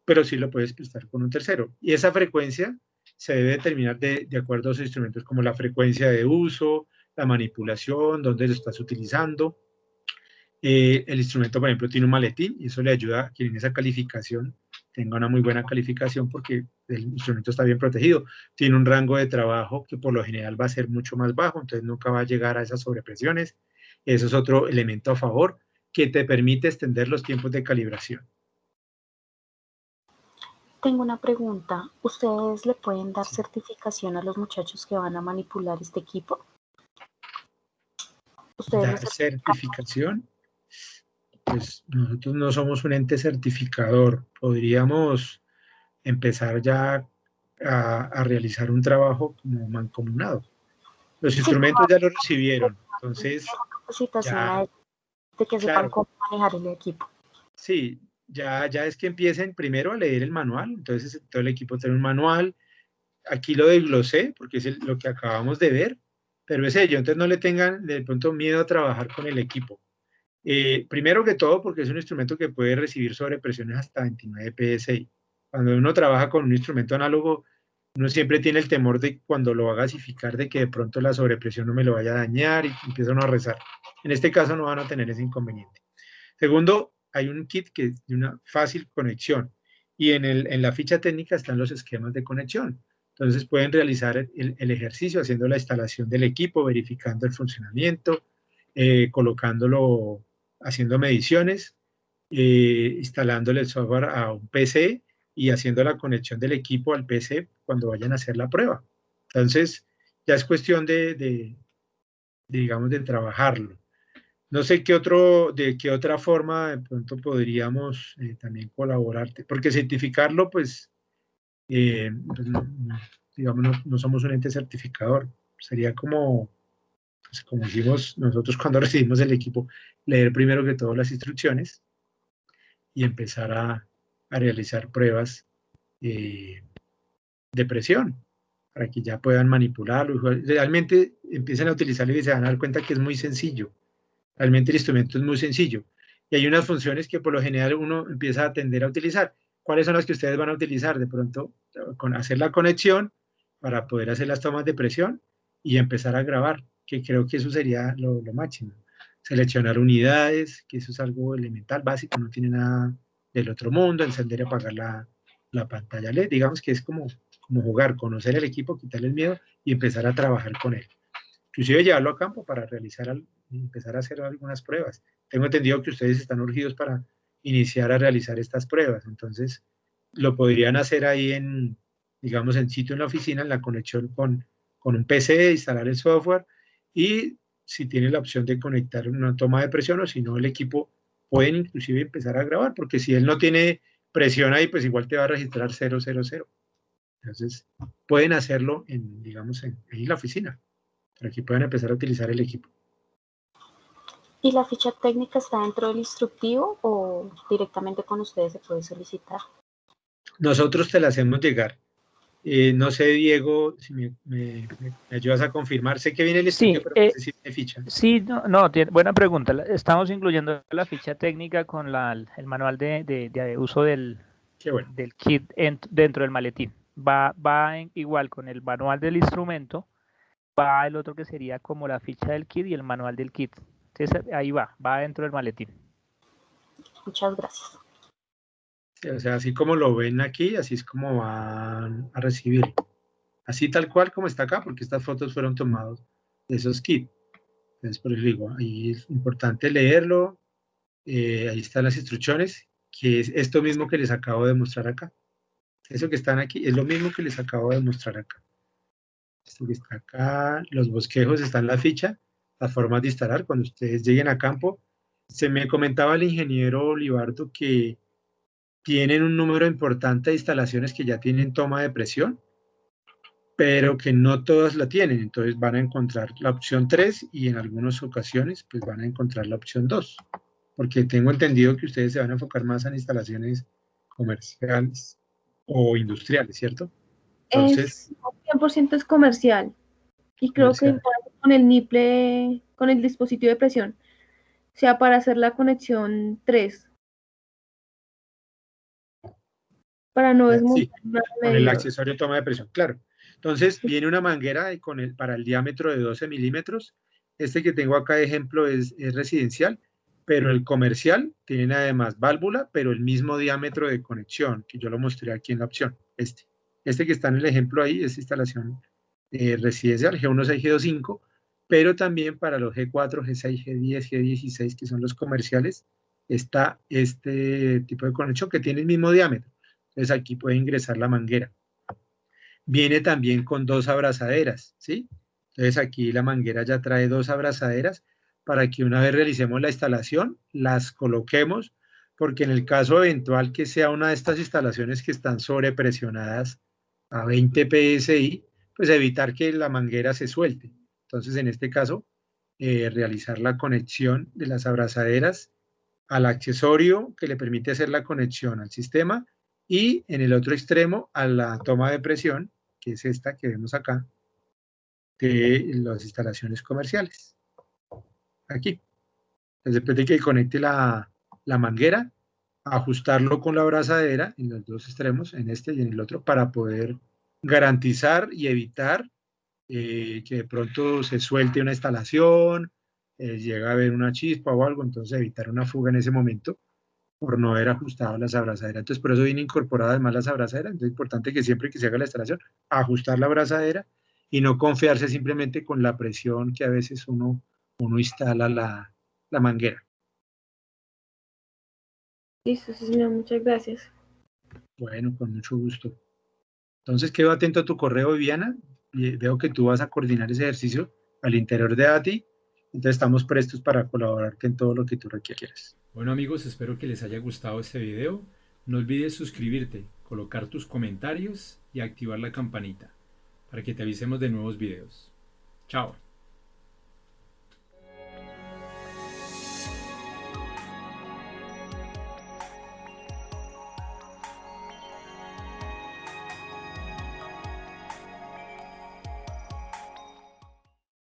pero sí lo puedes prestar con un tercero. Y esa frecuencia se debe determinar de acuerdo a los instrumentos, como la frecuencia de uso, la manipulación, dónde lo estás utilizando. El instrumento, por ejemplo, tiene un maletín y eso le ayuda a quien en esa calificación tenga una muy buena calificación porque el instrumento está bien protegido. Tiene un rango de trabajo que por lo general va a ser mucho más bajo, entonces nunca va a llegar a esas sobrepresiones. Eso es otro elemento a favor que te permite extender los tiempos de calibración. Tengo una pregunta. ¿Ustedes le pueden dar certificación a los muchachos que van a manipular este equipo? ¿Dar certificación? Pues nosotros no somos un ente certificador. Podríamos empezar ya a realizar un trabajo como mancomunado. Los instrumentos ya lo recibieron, entonces ya, de que sepan cómo manejar el equipo. Sí, ya es que empiecen primero a leer el manual, entonces todo el equipo tiene un manual, aquí lo desglosé porque es lo que acabamos de ver, pero es ello, entonces no le tengan de pronto miedo a trabajar con el equipo. Primero que todo porque es un instrumento que puede recibir sobrepresiones hasta 29 PSI. Cuando uno trabaja con un instrumento análogo, uno siempre tiene el temor de cuando lo va a gasificar, de que de pronto la sobrepresión no me lo vaya a dañar y empieza uno a rezar. En este caso no van a tener ese inconveniente. Segundo, hay un kit que es de una fácil conexión y en la ficha técnica están los esquemas de conexión. Entonces pueden realizar el ejercicio haciendo la instalación del equipo, verificando el funcionamiento, colocándolo, haciendo mediciones, instalándole el software a un PC y haciendo la conexión del equipo al PC cuando vayan a hacer la prueba. Entonces, ya es cuestión digamos, de trabajarlo. No sé de qué otra forma de pronto podríamos también colaborarte, porque certificarlo, pues, pues digamos, no somos un ente certificador. Sería como, pues, como hicimos nosotros cuando recibimos el equipo, leer primero que todo las instrucciones y empezar a realizar pruebas de presión para que ya puedan manipularlo. Realmente empiezan a utilizarlo y se van a dar cuenta que es muy sencillo. Realmente el instrumento es muy sencillo. Y hay unas funciones que por lo general uno empieza a tender a utilizar. ¿Cuáles son las que ustedes van a utilizar? De pronto, hacer la conexión para poder hacer las tomas de presión y empezar a grabar, que creo que eso sería lo máximo. Seleccionar unidades, que eso es algo elemental, básico, no tiene nada del otro mundo. Encender y apagar la pantalla LED. Digamos que es como jugar, conocer el equipo, quitarle el miedo y empezar a trabajar con él. Inclusive llevarlo a campo para empezar a hacer algunas pruebas. Tengo entendido que ustedes están urgidos para iniciar a realizar estas pruebas, entonces lo podrían hacer ahí digamos, en sitio en la oficina, en la conexión con un PC, instalar el software y si tienen la opción de conectar una toma de presión o si no, el equipo pueden inclusive empezar a grabar, porque si él no tiene presión ahí, pues igual te va a registrar 000. Entonces, pueden hacerlo digamos, en la oficina, para que puedan empezar a utilizar el equipo. ¿Y la ficha técnica está dentro del instructivo o directamente con ustedes se puede solicitar? Nosotros te la hacemos llegar. No sé, Diego, si me ayudas a confirmar. Sé que viene el instructivo, Sí, pero no sé si viene ficha. sí, buena pregunta. Estamos incluyendo la ficha técnica con el manual de uso del kit dentro del maletín. Va igual con el manual del instrumento, va el otro que sería como la ficha del kit y el manual del kit. Entonces ahí va dentro del maletín. Muchas gracias. Sí, o sea, así como lo ven aquí, así es como van a recibir. Así tal cual como está acá, porque estas fotos fueron tomadas de esos kits. Entonces, por eso digo, ahí es importante leerlo. Ahí están las instrucciones, que es esto mismo que les acabo de mostrar acá. Eso que están aquí es lo mismo que les acabo de mostrar acá. Esto que está acá, los bosquejos están en la ficha, las formas de instalar cuando ustedes lleguen a campo. Se me comentaba el ingeniero Olivardo que tienen un número importante de instalaciones que ya tienen toma de presión, pero que no todas la tienen. Entonces van a encontrar la opción 3 y en algunas ocasiones pues van a encontrar la opción 2, porque tengo entendido que ustedes se van a enfocar más en instalaciones comerciales o industriales, ¿cierto? Entonces, 100% es comercial. Y creo que con el NIPLE, con el dispositivo de presión, o sea, para hacer la conexión 3. Para no desmontar nada con el accesorio toma de presión, claro. Entonces, viene una manguera para el diámetro de 12 milímetros. Este que tengo acá de ejemplo es residencial, pero el comercial tiene además válvula, pero el mismo diámetro de conexión, que yo lo mostré aquí en la opción. Este que está en el ejemplo ahí es instalación residencial, G1, 6, G2, 5, pero también para los G4, G6, G10, G16, que son los comerciales, está este tipo de conexión que tiene el mismo diámetro. Entonces aquí puede ingresar la manguera. Viene también con 2 abrazaderas, ¿sí? Entonces aquí la manguera ya trae 2 abrazaderas para que una vez realicemos la instalación, las coloquemos, porque en el caso eventual que sea una de estas instalaciones que están sobrepresionadas a 20 PSI, pues evitar que la manguera se suelte. Entonces en este caso, realizar la conexión de las abrazaderas al accesorio que le permite hacer la conexión al sistema y en el otro extremo a la toma de presión, que es esta que vemos acá, de las instalaciones comerciales. Aquí. Entonces, después de que conecte la manguera, ajustarlo con la abrazadera en los dos extremos, en este y en el otro, para poder garantizar y evitar que de pronto se suelte una instalación, llega a haber una chispa o algo, entonces evitar una fuga en ese momento por no haber ajustado las abrazaderas. Entonces, por eso viene incorporada además las abrazaderas. Entonces, es importante que siempre que se haga la instalación, ajustar la abrazadera y no confiarse simplemente con la presión que a veces uno instala la manguera. Listo, sí, señor, muchas gracias. Bueno, con mucho gusto. Entonces, quedo atento a tu correo, Viviana. Veo que tú vas a coordinar ese ejercicio al interior de ATI. Entonces, estamos prestos para colaborarte en todo lo que tú requieras. Bueno, amigos, espero que les haya gustado este video. No olvides suscribirte, colocar tus comentarios y activar la campanita para que te avisemos de nuevos videos. Chao.